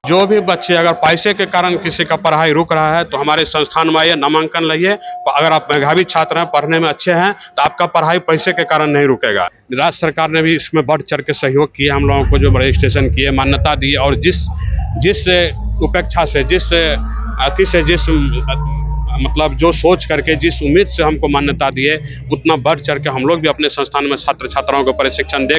जो भी बच्चे अगर पैसे के कारण किसी का पढ़ाई रुक रहा है तो हमारे संस्थान में आइए, नामांकन लाइए। अगर आप मेधावी छात्र हैं, पढ़ने में अच्छे हैं, तो आपका पढ़ाई पैसे के कारण नहीं रुकेगा। राज्य सरकार ने भी इसमें बढ़ चढ़ के सहयोग किया, हम लोगों को जो रजिस्ट्रेशन किए, मान्यता दी, और जिस उपेक्षा से, जिस अति से, जिस मतलब जो सोच करके, जिस उम्मीद से हमको मान्यता दिए, उतना बढ़ चढ़ के हम लोग भी अपने संस्थान में छात्र छात्राओं को प्रशिक्षण दे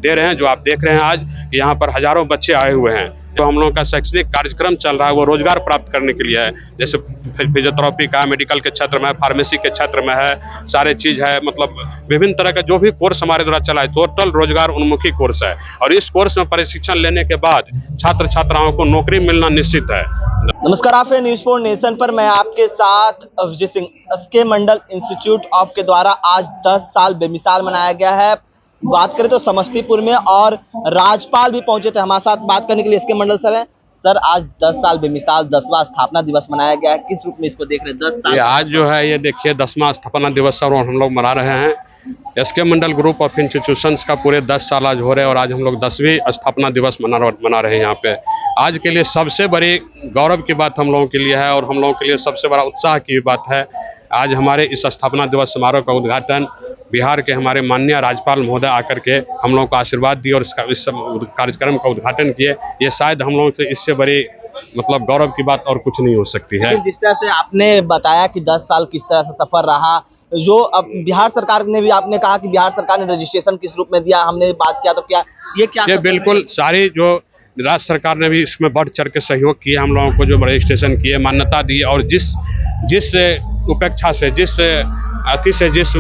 रहे हैं। जो आप देख रहे हैं आज यहाँ पर हजारों बच्चे आए हुए हैं। जो हम लोगों का शैक्षणिक कार्यक्रम चल रहा है वो रोजगार प्राप्त करने के लिए है। जैसे फिजियोथेरेपी का, मेडिकल के क्षेत्र में है, फार्मेसी के क्षेत्र में है, सारे चीज है। मतलब विभिन्न तरह का जो भी कोर्स हमारे द्वारा चला है, टोटल रोजगार उन्मुखी कोर्स है। और इस कोर्स में प्रशिक्षण लेने के बाद छात्र छात्राओं को नौकरी मिलना निश्चित है। नमस्कार, आप न्यूज़ फॉर नेशन पर मैं आपके साथ Vijay Singh. SK Mandal institute of के द्वारा आज 10 साल बेमिसाल मनाया गया है। बात करें तो समस्तीपुर में, और राज्यपाल भी पहुंचे थे हमारे साथ बात करने के लिए। एसके मंडल सर हैं। सर, आज 10 साल बेमिसाल 10वां स्थापना दिवस मनाया गया है, किस रूप में इसको देख रहे हैं? 10 साल आज जो है ये देखिए 10वां स्थापना दिवस और हम लोग मना रहे हैं। SK Mandal group of institutions का पूरे 10 साल आज हो रहे हैं, और आज हम लोग 10वीं स्थापना दिवस मना रहे हैं यहाँ पे। आज के लिए सबसे बड़ी गौरव की बात हम लोगों के लिए है, और हम लोगों के लिए सबसे बड़ा उत्साह की बात है। आज हमारे इस स्थापना दिवस समारोह का उद्घाटन बिहार के हमारे माननीय राज्यपाल महोदय आकर के हम लोगों को आशीर्वाद दिए और इस कार्यक्रम का उद्घाटन किए। ये शायद हम लोगों से इससे बड़ी मतलब गौरव की बात और कुछ नहीं हो सकती है। जिस तरह से आपने बताया कि 10 साल किस तरह से सफर रहा, जो अब बिहार सरकार ने भी, आपने कहा कि बिहार सरकार ने रजिस्ट्रेशन किस रूप में दिया, हमने बात किया, तो क्या ये बिल्कुल सारी जो राज्य सरकार ने भी इसमें बढ़ चढ़ के सहयोग किया, हम लोगों को जो रजिस्ट्रेशन किए, मान्यता दी, और जिस उपेक्षा से, जिस अति से, जिस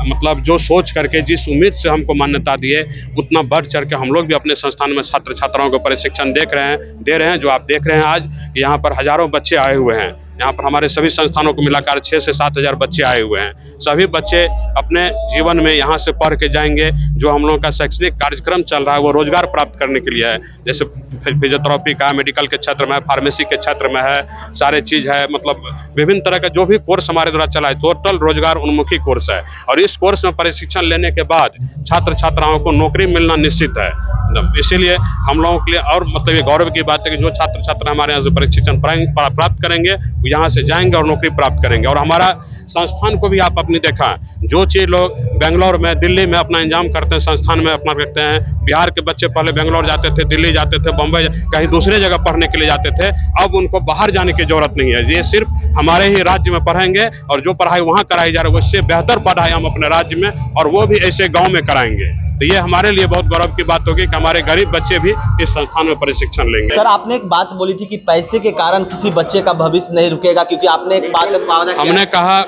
मतलब जो सोच करके, जिस उम्मीद से हमको मान्यता दिए, उतना बढ़ चढ़ के हम लोग भी अपने संस्थान में छात्र छात्राओं को प्रशिक्षण दे रहे हैं। जो आप देख रहे हैं आज यहाँ पर हजारों बच्चे आए हुए हैं। यहाँ पर हमारे सभी संस्थानों को मिलाकर 6 से 7 हजार बच्चे आए हुए हैं। सभी बच्चे अपने जीवन में यहाँ से पढ़ के जाएंगे। जो हम लोगों का शैक्षणिक कार्यक्रम चल रहा है वो रोजगार प्राप्त करने के लिए है। जैसे फिजियोथेरेपी का, मेडिकल के क्षेत्र में है, फार्मेसी के क्षेत्र में है, सारे चीज है। मतलब विभिन्न तरह का जो भी कोर्स हमारे द्वारा चला है, टोटल रोजगार उन्मुखी कोर्स है। और इस कोर्स में प्रशिक्षण लेने के बाद छात्र छात्राओं को नौकरी मिलना निश्चित है। इसीलिए हम लोगों के लिए और मतलब ये गौरव की बात है कि जो छात्र छात्रा हमारे यहाँ से प्रशिक्षण प्राप्त करेंगे, यहाँ से जाएंगे और नौकरी प्राप्त करेंगे। और हमारा संस्थान को भी आप अपनी देखा, जो चीज लोग बेंगलोर में, दिल्ली में अपना इंतजाम करते हैं, संस्थान में अपना करते हैं। बिहार के बच्चे पहले बेंगलोर जाते थे, दिल्ली जाते थे, बम्बई, कहीं दूसरे जगह पढ़ने के लिए जाते थे। अब उनको बाहर जाने की जरूरत नहीं है। ये सिर्फ हमारे ही राज्य में पढ़ेंगे, और जो पढ़ाई वहाँ कराई जा रही है उससे बेहतर पढ़ाई हम अपने राज्य में, और वो भी ऐसे गाँव में कराएंगे। तो ये हमारे लिए बहुत गौरव की बात होगी कि हमारे गरीब बच्चे भी इस संस्थान में प्रशिक्षण लेंगे। सर, आपने एक बात बोली थी कि पैसे के कारण किसी बच्चे का भविष्य नहीं रुकेगा, क्योंकि आपने एक बात हमने कहा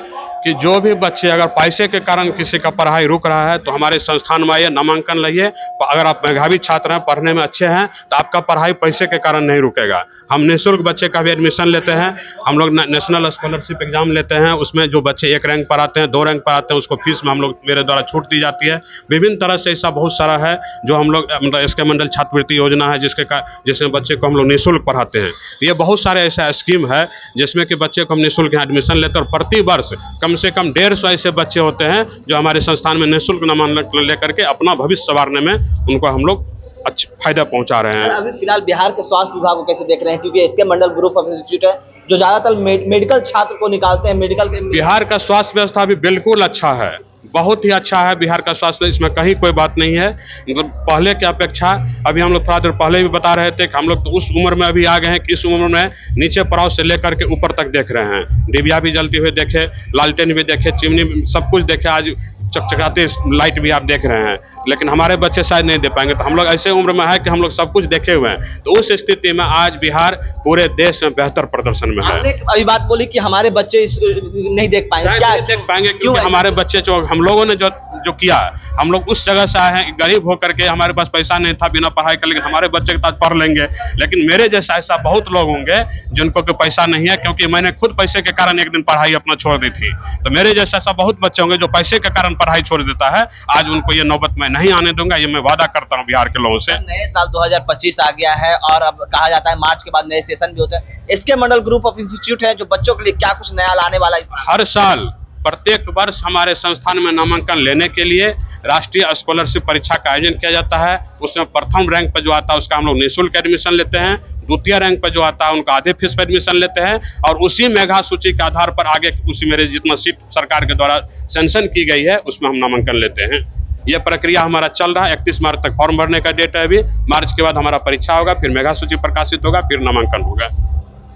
कि जो भी बच्चे अगर पैसे के कारण किसी का पढ़ाई रुक रहा है तो हमारे संस्थान में आइए, नामांकन लाइए। अगर आप मेधावी छात्र हैं, पढ़ने में अच्छे हैं, तो आपका पढ़ाई पैसे के कारण नहीं रुकेगा। हम निःशुल्क बच्चे का भी एडमिशन लेते हैं। हम लोग नेशनल स्कॉलरशिप एग्जाम लेते हैं। उसमें जो बच्चे 1 रैंक पर आते हैं, 2 रैंक पर आते हैं, उसको फीस में हम लोग, मेरे द्वारा छूट दी जाती है। विभिन्न तरह से ऐसा बहुत सारा है जो हम लोग, मतलब एसके मंडल छात्रवृत्ति योजना है जिसमें बच्चे को हम लोग निःशुल्क पढ़ाते हैं। ये बहुत सारे ऐसा स्कीम है जिसमें कि बच्चे को हम निःशुल्क एडमिशन लेते हैं। और प्रति वर्ष कम से कम 150 ऐसे बच्चे होते हैं जो हमारे संस्थान में निःशुल्क नामांकन लेकर के अपना भविष्य संवारने में उनको हम लोग अच्छा फायदा पहुंचा रहे हैं। अभी फिलहाल बिहार के स्वास्थ्य विभाग को कैसे देख रहे हैं, क्योंकि SK Mandal group of institute है जो ज्यादातर मेडिकल छात्र को निकालते हैं। बिहार का स्वास्थ्य व्यवस्था भी बिल्कुल अच्छा है, बहुत ही अच्छा है बिहार का स्वास्थ्य। इसमें कहीं कोई बात नहीं है। मतलब पहले की अपेक्षा अभी हम लोग थोड़ा देर पहले भी बता रहे थे कि हम लोग तो उस उम्र में अभी आ गए हैं कि इस उम्र में नीचे पड़ाव से लेकर के ऊपर तक देख रहे हैं। डिबिया भी जलती हुई देखे, लालटेन भी देखे, चिमनी, सब कुछ देखे। आज चकचकाते लाइट भी आप देख रहे हैं। लेकिन हमारे बच्चे शायद नहीं दे पाएंगे। तो हम लोग ऐसे उम्र में है कि हम लोग सब कुछ देखे हुए हैं। तो उस स्थिति में आज बिहार पूरे देश में बेहतर प्रदर्शन में है। आपने अभी बात बोली कि हमारे बच्चे नहीं देख पाएंगे, क्या नहीं देख पाएंगे? क्योंकि हमारे बच्चे जो हम लोगों ने जो किया, हम लोग उस जगह से आए हैं, गरीब होकर के, हमारे पास पैसा नहीं था, बिना पढ़ाई कर, लेकिन हमारे बच्चे के साथ पढ़ लेंगे। लेकिन मेरे जैसा ऐसा बहुत लोग होंगे जिनको कोई पैसा नहीं है, क्योंकि मैंने खुद पैसे के कारण एक दिन पढ़ाई अपना छोड़ दी थी। तो मेरे जैसा ऐसा बहुत बच्चे होंगे जो पैसे के कारण पढ़ाई छोड़ देता है। आज उनको ये नौबत मैं नहीं आने दूंगा, ये मैं वादा करता हूँ बिहार के लोगों से। नए साल 2025 आ गया है, और अब कहा जाता है मार्च के बाद नए सेशन भी होते हैं। SK Mandal group of institute है जो बच्चों के लिए क्या कुछ नया लाने वाला है? हर साल प्रत्येक वर्ष हमारे संस्थान में नामांकन लेने के लिए राष्ट्रीय स्कॉलरशिप परीक्षा का आयोजन किया जाता है। उसमें प्रथम रैंक पर जो आता है उसका हम लोग निःशुल्क एडमिशन लेते हैं। द्वितीय रैंक पर जो आता है उनका आधे फीस पर एडमिशन लेते हैं और उसी मेधा सूची के आधार पर आगे उसी मेरे जितना सीट सरकार के द्वारा सैंक्शन की गई है उसमें हम नामांकन लेते हैं। यह प्रक्रिया हमारा चल रहा है। 31 मार्च तक फॉर्म भरने का डेट है। अभी मार्च के बाद हमारा परीक्षा होगा, फिर मेधा सूची प्रकाशित होगा, फिर नामांकन होगा।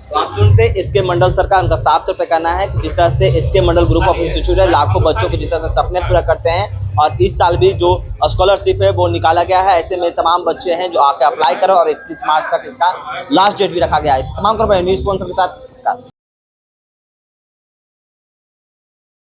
तो आप सुनते इसके मंडल सरकार उनका साफ तौर पे कहना है कि जिस तरह से इसके मंडल ग्रुप ऑफ इंस्टीट्यूट है लाखों बच्चों के जिस तरह से सपने पूरा करते हैं और इस साल भी जो स्कॉलरशिप है वो निकाला गया है। ऐसे में तमाम बच्चे हैं जो आके अप्लाई करें और 31 मार्च तक इसका लास्ट डेट भी रखा गया है। इस तमाम न्यूज़ स्पॉन्सर के साथ